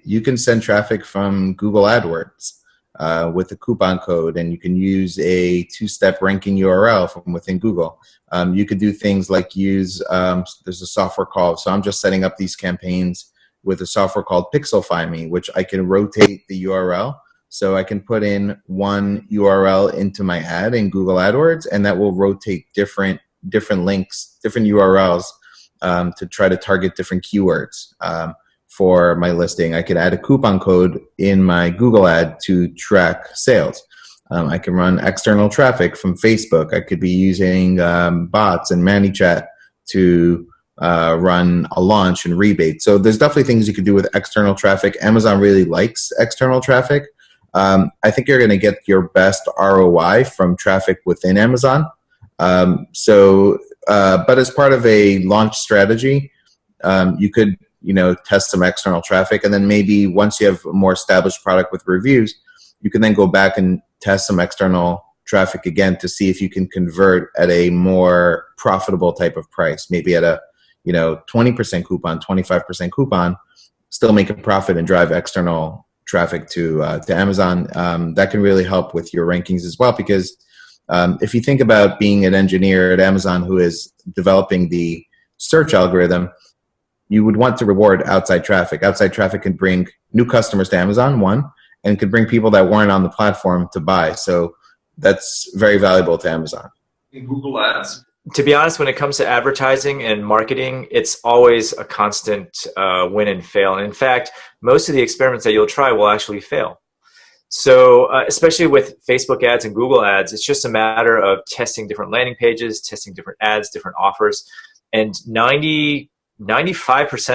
you can send traffic from Google AdWords with a coupon code, and you can use a two-step ranking URL from within Google. You could do things like use, there's a software called, so I'm just setting up these campaigns with a software called Pixie, which I can rotate the URL. So I can put in one URL into my ad in Google AdWords, and that will rotate different links, different URLs to try to target different keywords for my listing. I could add a coupon code in my Google ad to track sales. I can run external traffic from Facebook. I could be using bots and ManyChat to run a launch and rebate. So there's definitely things you can do with external traffic. Amazon really likes external traffic. I think you're going to get your best ROI from traffic within Amazon. But as part of a launch strategy, you could, test some external traffic, and then maybe once you have a more established product with reviews, you can then go back and test some external traffic again to see if you can convert at a more profitable type of price, maybe at a 20% coupon, 25% coupon, still make a profit and drive external traffic to Amazon. That can really help with your rankings as well, because if you think about being an engineer at Amazon who is developing the search algorithm, you would want to reward outside traffic. Outside traffic can bring new customers to Amazon, one, and could bring people that weren't on the platform to buy. So that's very valuable to Amazon. In Google Ads? To be honest, when it comes to advertising and marketing, it's always a constant win and fail. And in fact, most of the experiments that you'll try will actually fail. So especially with Facebook ads and Google ads, it's just a matter of testing different landing pages, testing different ads, different offers. And 95%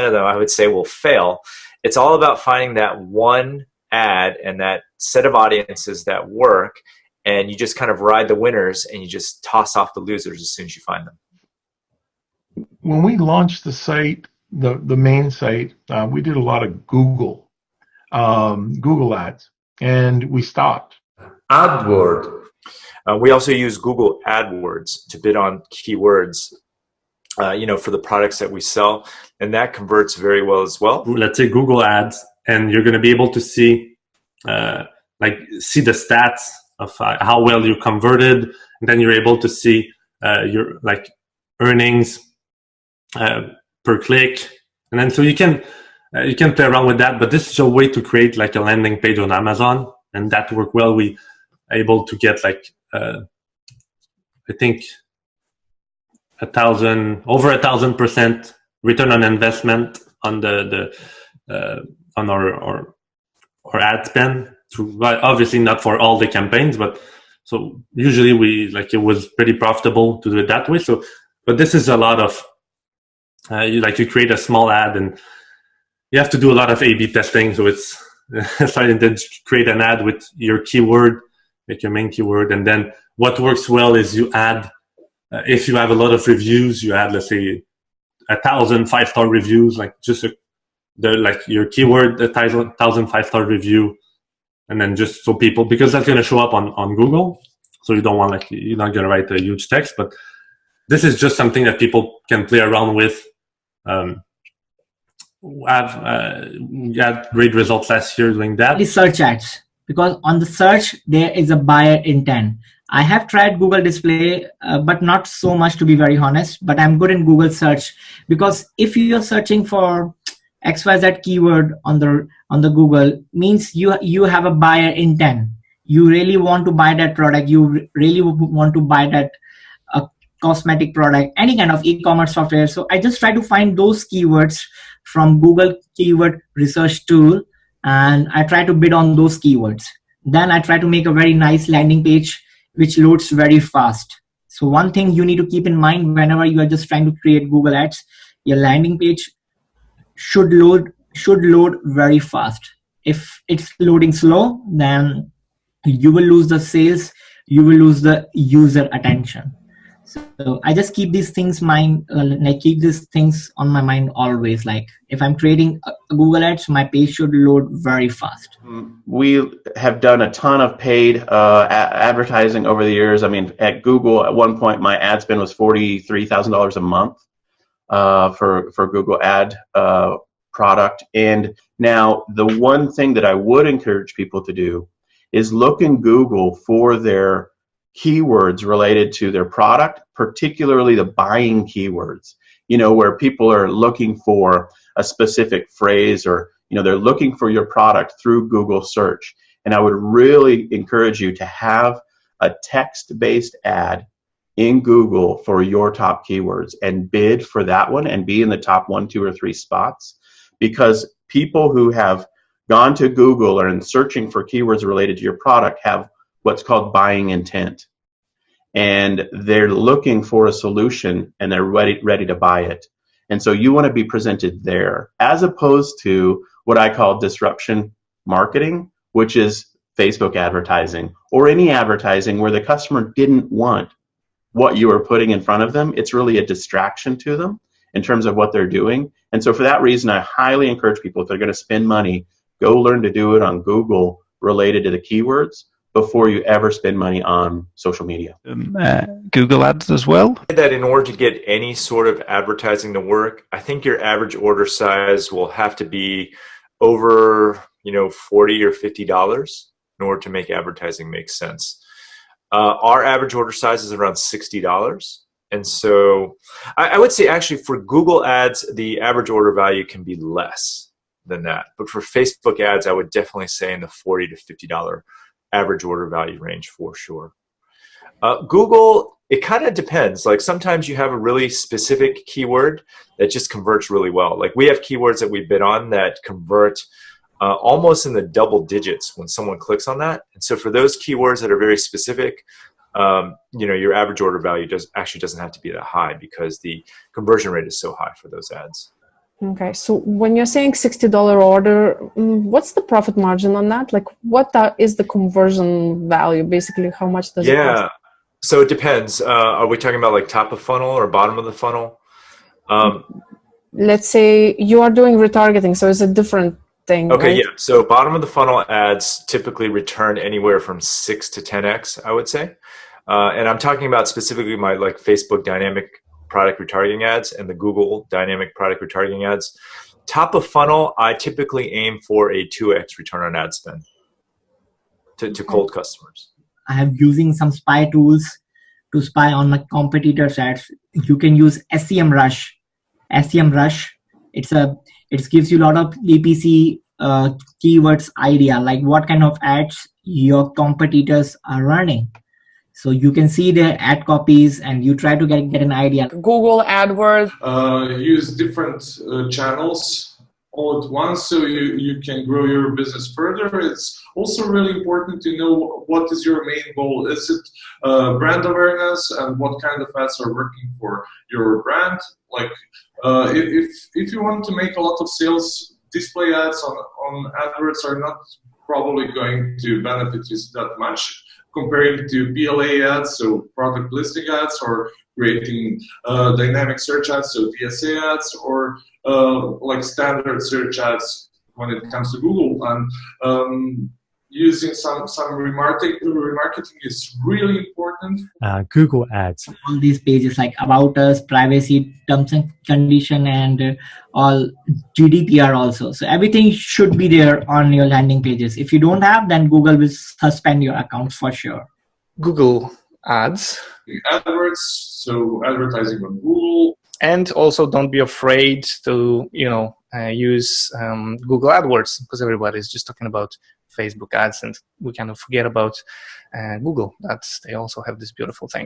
of them, I would say, will fail. It's all about finding that one ad and that set of audiences that work, and you just kind of ride the winners and you just toss off the losers as soon as you find them. When we launched the site, the main site, we did a lot of Google ads, and we stopped. AdWord. We also use Google AdWords to bid on keywords, for the products that we sell, and that converts very well as well. Let's say Google Ads, and you're going to be able to see the stats of how well you converted, and then you're able to see your earnings per click, and then so you can play around with that. But this is a way to create like a landing page on Amazon, and that worked well. We are able to get I think over 1,000% return on investment on on our ad spend. Obviously not for all the campaigns, but so usually it was pretty profitable to do it that way. So, but this is a lot of you create a small ad and you have to do a lot of A/B testing. So it's starting to create an ad with your keyword, like your main keyword, and then what works well is you add. If you have a lot of reviews, you add, let's say, 1,000 5-star reviews, your keyword, 1,000 5-star review, and then just so people, because that's going to show up on Google. So you don't want you're not going to write a huge text, but this is just something that people can play around with. We had great results last year doing that. The search ads, because on the search there is a buyer intent. I have tried Google display, but not so much, to be very honest, but I'm good in Google search, because if you're searching for XYZ keyword on the Google, means you have a buyer intent. You really want to buy that product. You really want to buy that cosmetic product, any kind of e-commerce software. So I just try to find those keywords from Google keyword research tool, and I try to bid on those keywords. Then I try to make a very nice landing page which loads very fast. So one thing you need to keep in mind whenever you are just trying to create Google ads, your landing page should load very fast. If it's loading slow, then you will lose the sales, you will lose the user attention. So I just keep these things keep these things on my mind always. Like if I'm creating a Google ads, my page should load very fast. We have done a ton of paid advertising over the years. I mean, at Google, at one point, my ad spend was $43,000 a month for Google ad product. And now the one thing that I would encourage people to do is look in Google for their keywords related to their product, particularly the buying keywords, you know, where people are looking for a specific phrase, or, you know, they're looking for your product through Google search. And I would really encourage you to have a text-based ad in Google for your top keywords and bid for that one and be in the top 1, 2, or 3 spots, because people who have gone to Google or in searching for keywords related to your product have what's called buying intent, and they're looking for a solution and they're ready to buy it. And so you want to be presented there, as opposed to what I call disruption marketing, which is Facebook advertising or any advertising where the customer didn't want what you are putting in front of them. It's really a distraction to them in terms of what they're doing. And so for that reason, I highly encourage people, if they're going to spend money, go learn to do it on Google related to the keywords before you ever spend money on social media. Google ads as well? That in order to get any sort of advertising to work, I think your average order size will have to be over, you know, $40 or $50 in order to make advertising make sense. Our average order size is around $60. And so I would say actually for Google ads, the average order value can be less than that. But for Facebook ads, I would definitely say in the $40 to $50 average order value range for sure. Google, it kind of depends. Like sometimes you have a really specific keyword that just converts really well. Like we have keywords that we bid on that convert almost in the double digits when someone clicks on that. And so for those keywords that are very specific, you know, your average order value doesn't have to be that high because the conversion rate is so high for those ads. Okay, so when you're saying $60 order, what's the profit margin on that? Like what is the conversion value? Basically, how much does it cost? So it depends. Are we talking about like top of funnel or bottom of the funnel? Let's say you are doing retargeting, so it's a different thing. Okay, right? yeah. So bottom of the funnel ads typically return anywhere from 6 to 10x, I would say. And I'm talking about specifically my like Facebook dynamic product retargeting ads and the Google dynamic product retargeting ads. Top of funnel, I typically aim for a 2x return on ad spend to cold customers. I have using some spy tools to spy on my competitors' ads. You can use SEMrush. It gives you a lot of APC keywords idea, like what kind of ads your competitors are running. So you can see their ad copies and you try to get an idea. Google AdWords. Use different channels all at once so you can grow your business further. It's also really important to know what is your main goal. Is it brand awareness and what kind of ads are working for your brand? Like if you want to make a lot of sales, display ads on AdWords are not probably going to benefit you that much comparing to PLA ads, so product listing ads, or creating dynamic search ads, so DSA ads, or like standard search ads when it comes to Google. And using some remarketing is really important. Google ads. All these pages like about us, privacy, terms and condition, and all GDPR also. So everything should be there on your landing pages. If you don't have, then Google will suspend your account for sure. Google ads. AdWords, so advertising on Google. And also don't be afraid to, use Google AdWords, because everybody's just talking about Facebook ads and we kind of forget about Google. They also have this beautiful thing.